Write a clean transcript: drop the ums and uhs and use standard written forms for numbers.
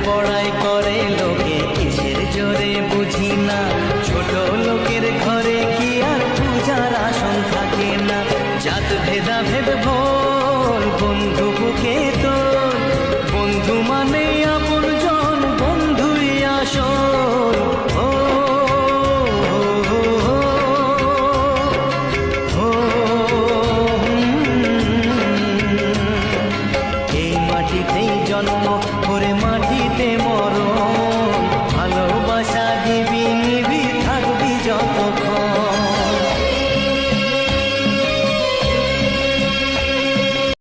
বড়াই করে লোকে কিসের জোরে বুঝি না, ছোট লোকের ঘরে কি আর পূজার আসন থাকে না। জাত ভেদাভেদ ভোল বন্ধু বুকে তোল, বন্ধু মানে আপনজন, বন্ধুই আসল। ও এই মাটিতেই জন্ম